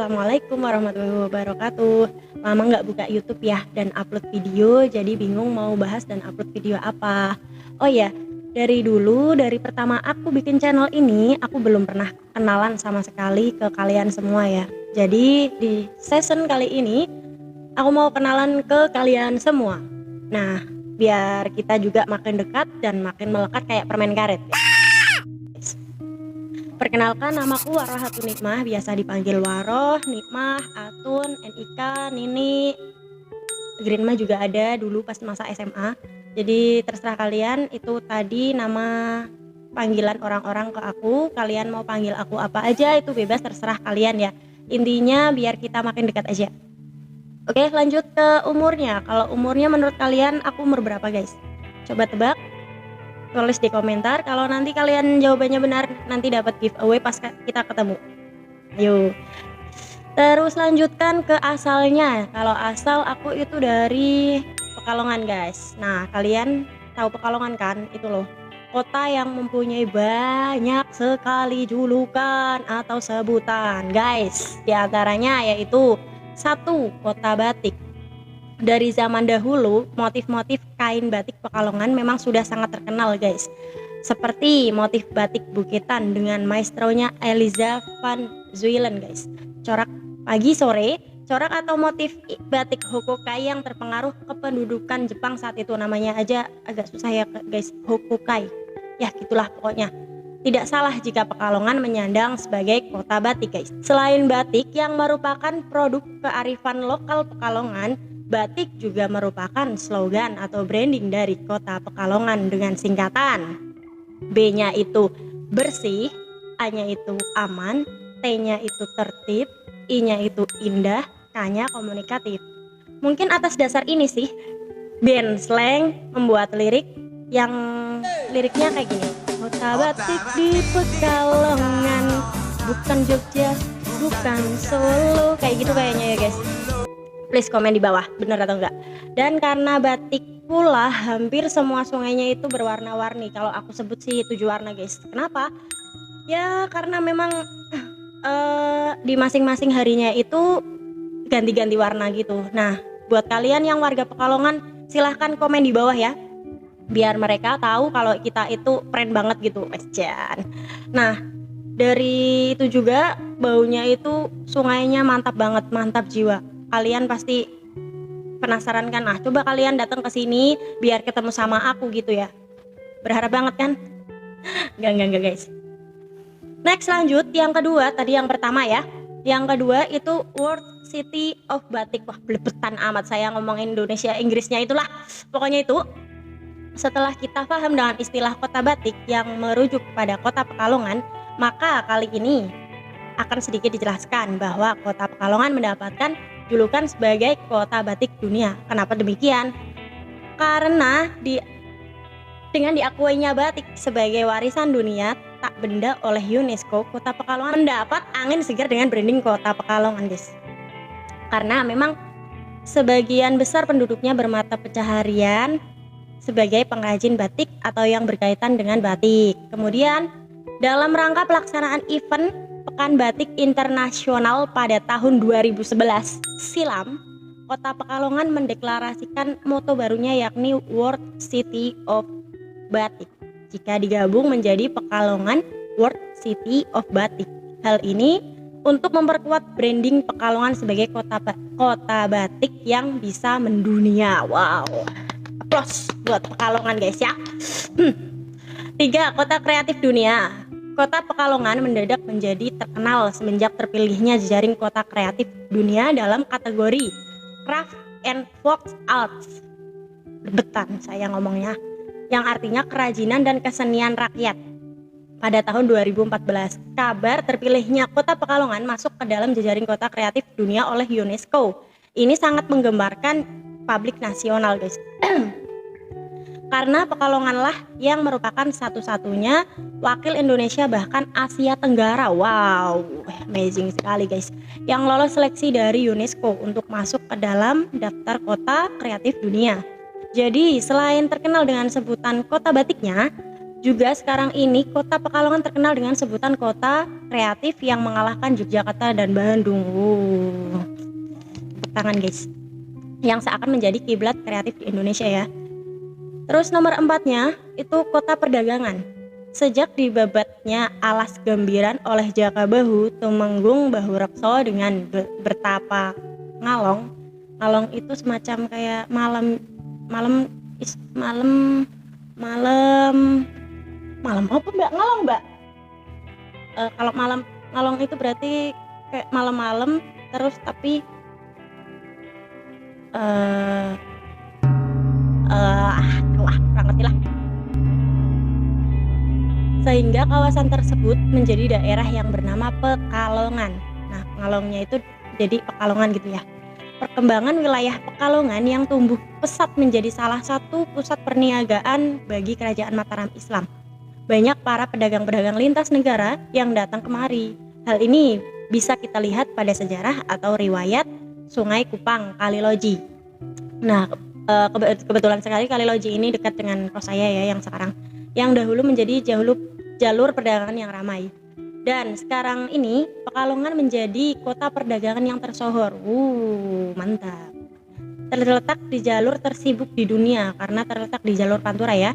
Assalamualaikum warahmatullahi wabarakatuh. Lama nggak buka YouTube ya dan upload video, jadi bingung mau bahas dan upload video apa. Oh ya, dari dulu, dari pertama aku bikin channel ini, aku belum pernah kenalan sama sekali ke kalian semua ya. Jadi di season kali ini, aku mau kenalan ke kalian semua. Nah, biar kita juga makin dekat dan makin melekat kayak permen karet ya. Perkenalkan, namaku Warohatun Nikmah, biasa dipanggil Waroh, Nikmah, Atun, Nika, Nini, Greenma juga ada dulu pas masa SMA. Jadi terserah kalian, itu tadi nama panggilan orang-orang ke aku. Kalian mau panggil aku apa aja itu bebas, terserah kalian ya. Intinya biar kita makin dekat aja. Oke, lanjut ke umurnya. Kalau umurnya menurut kalian aku umur berapa guys? Coba tebak. Tulis di komentar. Kalau nanti kalian jawabannya benar, nanti dapat giveaway pas kita ketemu. Ayo. Terus lanjutkan ke asalnya. Kalau asal aku itu dari Pekalongan guys. Nah, kalian tahu Pekalongan kan? Itu loh, kota yang mempunyai banyak sekali julukan atau sebutan guys. Di antaranya yaitu 1. Kota batik. Dari zaman dahulu, motif-motif kain batik Pekalongan memang sudah sangat terkenal guys. Seperti motif batik Bukitan dengan maestronya Eliza van Zuylen guys. Corak pagi sore, corak atau motif batik Hokokai yang terpengaruh kependudukan Jepang saat itu, namanya aja agak susah ya guys, Hokokai. Ya gitulah pokoknya. Tidak salah jika Pekalongan menyandang sebagai kota batik guys. Selain batik yang merupakan produk kearifan lokal Pekalongan, batik juga merupakan slogan atau branding dari kota Pekalongan dengan singkatan. B-nya itu bersih, A-nya itu aman, T-nya itu tertib, I-nya itu indah, K-nya komunikatif. Mungkin atas dasar ini sih band Slang membuat lirik yang liriknya kayak gini. Kota batik di Pekalongan, bukan Jogja, bukan Solo. Kayak gitu kayaknya ya guys. Please komen di bawah, bener atau enggak. Dan karena batik pula hampir semua sungainya itu berwarna-warni. Kalau aku sebut sih 7 warna guys. Kenapa? Ya karena memang di masing-masing harinya itu ganti-ganti warna gitu. Nah, buat kalian yang warga Pekalongan, silahkan komen di bawah ya, biar mereka tahu kalau kita itu keren banget gitu. Nah, dari itu juga baunya itu sungainya mantap banget, mantap jiwa. Kalian pasti penasaran kan? Nah, coba kalian datang ke sini biar ketemu sama aku gitu ya. Berharap banget kan? Enggak guys. Next, lanjut yang kedua, tadi yang pertama ya. Yang kedua itu World City of Batik. Wah, belebetan amat saya ngomong Indonesia Inggrisnya itulah. Pokoknya itu, setelah kita paham dengan istilah kota batik yang merujuk pada kota Pekalongan, maka kali ini akan sedikit dijelaskan bahwa kota Pekalongan mendapatkan julukan sebagai kota batik dunia. Kenapa demikian? Karena dengan diakuinya batik sebagai warisan dunia tak benda oleh UNESCO, kota Pekalongan mendapat angin segar dengan branding kota Pekalongan guys. Karena memang sebagian besar penduduknya bermata pencaharian sebagai pengrajin batik atau yang berkaitan dengan batik. Kemudian dalam rangka pelaksanaan event Pekan Batik Internasional pada tahun 2011 silam, kota Pekalongan mendeklarasikan moto barunya yakni World City of Batik. Jika digabung menjadi Pekalongan World City of Batik. Hal ini untuk memperkuat branding Pekalongan sebagai kota batik yang bisa mendunia. Wow. Aplaus buat Pekalongan guys ya. 3. Kota kreatif dunia. Kota Pekalongan mendadak menjadi terkenal semenjak terpilihnya jejaring kota kreatif dunia dalam kategori Craft and Folk Arts. Betan saya ngomongnya. Yang artinya kerajinan dan kesenian rakyat. Pada tahun 2014, kabar terpilihnya kota Pekalongan masuk ke dalam jejaring kota kreatif dunia oleh UNESCO. Ini sangat menggembarkan publik nasional guys. Karena Pekalonganlah yang merupakan satu-satunya wakil Indonesia bahkan Asia Tenggara. Wow, amazing sekali guys, yang lolos seleksi dari UNESCO untuk masuk ke dalam daftar kota kreatif dunia. Jadi selain terkenal dengan sebutan kota batiknya, Juga sekarang ini kota Pekalongan terkenal dengan sebutan kota kreatif yang mengalahkan Yogyakarta dan Bandung. Tepuk tangan guys. Yang seakan menjadi kiblat kreatif di Indonesia ya. Terus nomor 4-nya itu kota perdagangan. Sejak dibabatnya alas gambiran oleh Jaka Bahu, Tumenggung Bahu Rekso dengan bertapa ngalong. Ngalong itu semacam kayak malam apa mbak? Ngalong mbak? Kalau malam ngalong itu berarti kayak malam-malam terus tapi kurang ngerti lah. Sehingga kawasan tersebut menjadi daerah yang bernama Pekalongan. Nah, ngalongnya itu jadi Pekalongan gitu ya. Perkembangan wilayah Pekalongan yang tumbuh pesat menjadi salah satu pusat perniagaan bagi kerajaan Mataram Islam. Banyak para pedagang-pedagang lintas negara yang datang kemari. Hal ini bisa kita lihat pada sejarah atau riwayat Sungai Kupang Kaliloji. Nah, kebetulan sekali Kaliloji ini dekat dengan kos saya ya yang sekarang. Yang dahulu menjadi jalur perdagangan yang ramai. Dan sekarang ini Pekalongan menjadi kota perdagangan yang tersohor. Mantap. Terletak di jalur tersibuk di dunia karena terletak di jalur Pantura ya.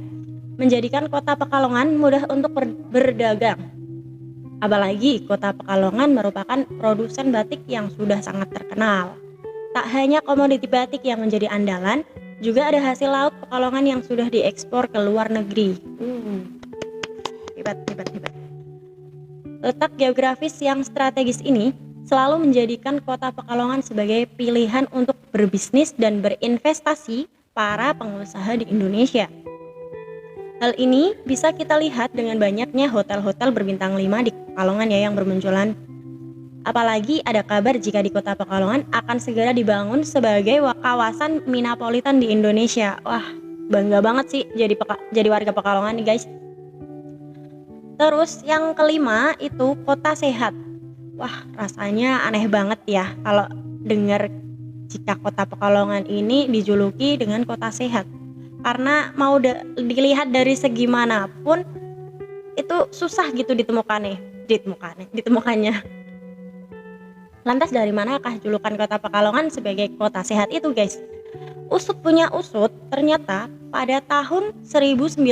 Menjadikan kota Pekalongan mudah untuk berdagang. Apalagi kota Pekalongan merupakan produsen batik yang sudah sangat terkenal. Tak hanya komoditi batik yang menjadi andalan, juga ada hasil laut Pekalongan yang sudah diekspor ke luar negeri. Hebat. Letak geografis yang strategis ini selalu menjadikan kota Pekalongan sebagai pilihan untuk berbisnis dan berinvestasi para pengusaha di Indonesia. Hal ini bisa kita lihat dengan banyaknya hotel-hotel berbintang 5 di Pekalongan ya yang bermunculan. Apalagi ada kabar jika di kota Pekalongan akan segera dibangun sebagai kawasan minapolitan di Indonesia. Wah, bangga banget sih jadi warga Pekalongan nih guys. Terus yang kelima itu kota sehat. Wah, rasanya aneh banget ya kalau dengar jika kota Pekalongan ini dijuluki dengan kota sehat. Karena mau dilihat dari segi manapun itu susah gitu ditemukannya. Lantas dari manakah julukan kota Pekalongan sebagai kota sehat itu guys? Usut punya usut, ternyata pada tahun 1998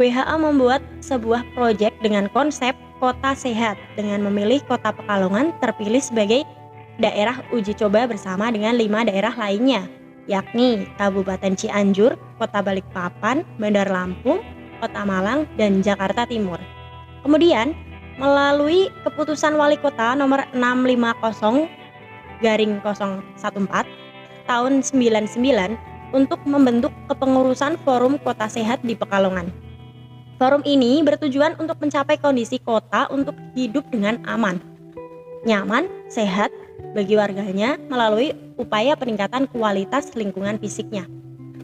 WHO membuat sebuah proyek dengan konsep kota sehat dengan memilih kota Pekalongan terpilih sebagai daerah uji coba bersama dengan 5 daerah lainnya, yakni Kabupaten Cianjur, Kota Balikpapan, Bandar Lampung, Kota Malang, dan Jakarta Timur. Kemudian, melalui keputusan Wali Kota nomor 650/014 tahun 99 untuk membentuk kepengurusan Forum Kota Sehat di Pekalongan. Forum ini bertujuan untuk mencapai kondisi kota untuk hidup dengan aman, nyaman, sehat bagi warganya melalui upaya peningkatan kualitas lingkungan fisiknya,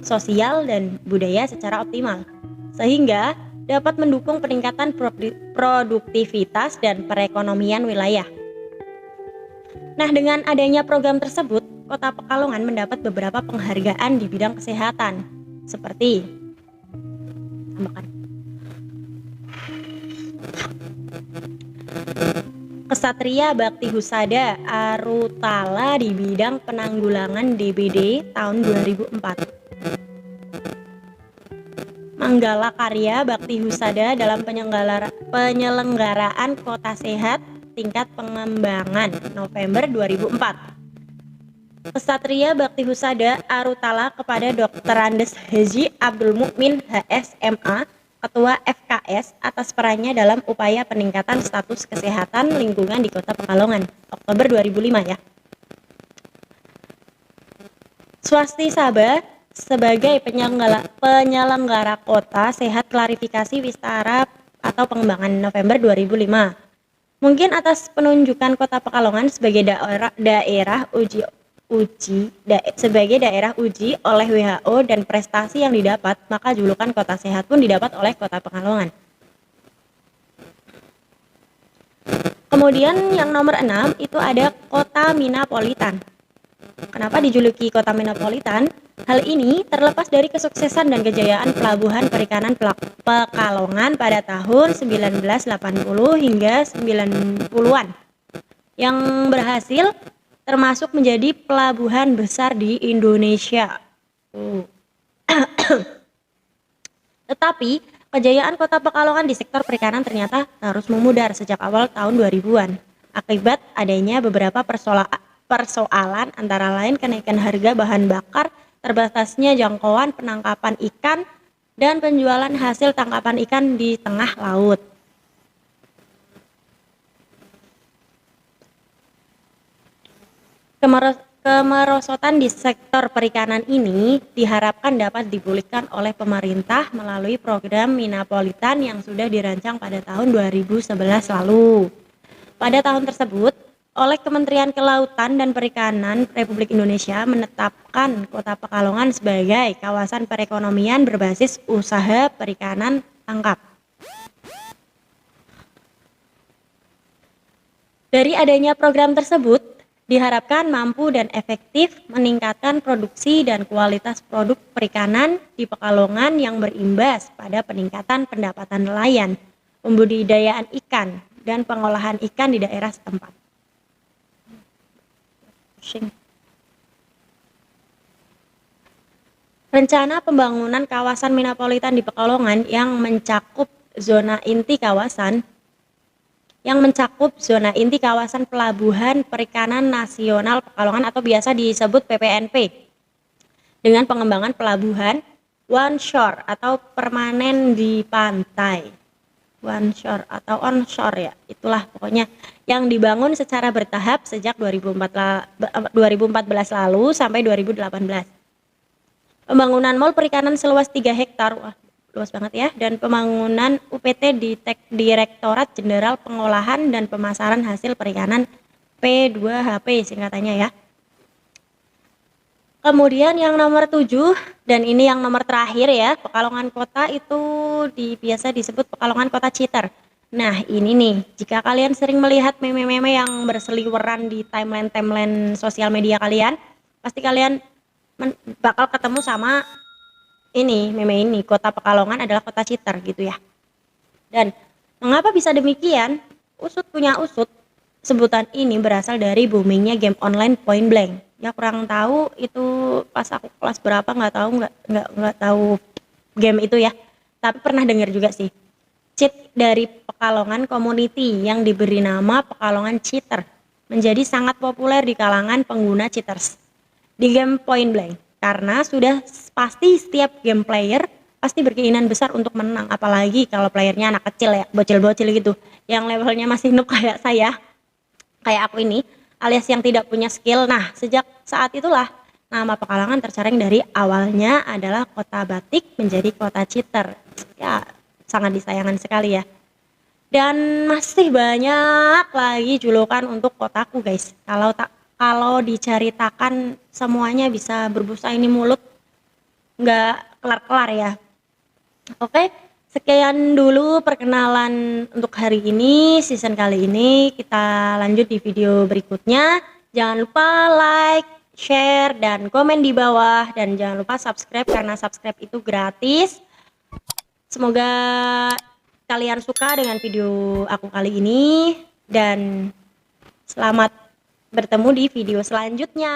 sosial, dan budaya secara optimal, sehingga dapat mendukung peningkatan produktivitas dan perekonomian wilayah. Nah, dengan adanya program tersebut, Kota Pekalongan mendapat beberapa penghargaan di bidang kesehatan, seperti Kesatria Bakti Husada Arutala di bidang penanggulangan DBD tahun 2004. Manggala Karya Bakti Husada dalam penyelenggaraan Kota Sehat tingkat pengembangan November 2004. Kesatria Bakti Husada Arutala kepada Dr. Andes Haji Abdul Mukmin HSMA, Ketua FKS, atas perannya dalam upaya peningkatan status kesehatan lingkungan di Kota Pekalongan, Oktober 2005 ya. Swasti Sabah sebagai penyelenggara Kota Sehat klarifikasi Wistara atau pengembangan November 2005. Mungkin atas penunjukan Kota Pekalongan sebagai daerah uji oleh WHO dan prestasi yang didapat, maka julukan Kota Sehat pun didapat oleh Kota Pekalongan. Kemudian yang nomor 6 itu ada Kota Minapolitan. Kenapa dijuluki Kota Minapolitan? Hal ini terlepas dari kesuksesan dan kejayaan pelabuhan perikanan Pekalongan pada tahun 1980 hingga 90-an yang berhasil termasuk menjadi pelabuhan besar di Indonesia. Tetapi kejayaan Kota Pekalongan di sektor perikanan ternyata terus memudar sejak awal tahun 2000-an akibat adanya beberapa persoalan antara lain kenaikan harga bahan bakar, terbatasnya jangkauan penangkapan ikan, dan penjualan hasil tangkapan ikan di tengah laut. Kemerosotan di sektor perikanan ini diharapkan dapat dipulihkan oleh pemerintah melalui program Minapolitan yang sudah dirancang pada tahun 2011 lalu. Pada tahun tersebut, oleh Kementerian Kelautan dan Perikanan Republik Indonesia menetapkan Kota Pekalongan sebagai kawasan perekonomian berbasis usaha perikanan tangkap. Dari adanya program tersebut, diharapkan mampu dan efektif meningkatkan produksi dan kualitas produk perikanan di Pekalongan yang berimbas pada peningkatan pendapatan nelayan, pembudidayaan ikan, dan pengolahan ikan di daerah setempat. Rencana pembangunan kawasan Minapolitan di Pekalongan yang mencakup zona inti kawasan Pelabuhan Perikanan Nasional Pekalongan atau biasa disebut PPNP, dengan pengembangan pelabuhan one shore atau permanen di pantai, one shore atau onshore ya, itulah pokoknya, yang dibangun secara bertahap sejak 2014 lalu sampai 2018. Pembangunan mal perikanan seluas 3 hektar, wah luas banget ya, dan pembangunan UPT di Direktorat Jenderal Pengolahan dan Pemasaran Hasil Perikanan P2HP singkatannya ya. Kemudian yang nomor 7 dan ini yang nomor terakhir ya, Pekalongan Kota itu biasa disebut Pekalongan Kota Cheater. Nah ini nih, jika kalian sering melihat meme-meme yang berseliweran di timeline sosial media kalian, pasti kalian bakal ketemu sama ini, meme ini, Kota Pekalongan adalah kota cheater gitu ya. Dan mengapa bisa demikian? Usut punya usut, sebutan ini berasal dari boomingnya game online Point Blank. Ya kurang tahu itu pas aku kelas berapa, nggak tahu game itu ya. Tapi pernah dengar juga sih. Cheat dari Pekalongan Community yang diberi nama Pekalongan Cheater menjadi sangat populer di kalangan pengguna cheaters di game Point Blank. Karena sudah pasti setiap game player pasti berkeinginan besar untuk menang, apalagi kalau playernya anak kecil ya, bocil-bocil gitu, yang levelnya masih noob kayak saya, kayak aku ini, alias yang tidak punya skill. Nah, sejak saat itulah nama Pekalongan tercoreng dari awalnya adalah kota batik menjadi kota cheater. Ya, sangat disayangkan sekali ya. Dan masih banyak lagi julukan untuk kotaku guys. Kalau diceritakan semuanya bisa berbusa ini mulut, nggak kelar-kelar ya. Oke, sekian dulu perkenalan untuk hari ini, season kali ini. Kita lanjut di video berikutnya. Jangan lupa like, share, dan komen di bawah. Dan jangan lupa subscribe karena subscribe itu gratis. Semoga kalian suka dengan video aku kali ini. Dan selamat bertemu di video selanjutnya.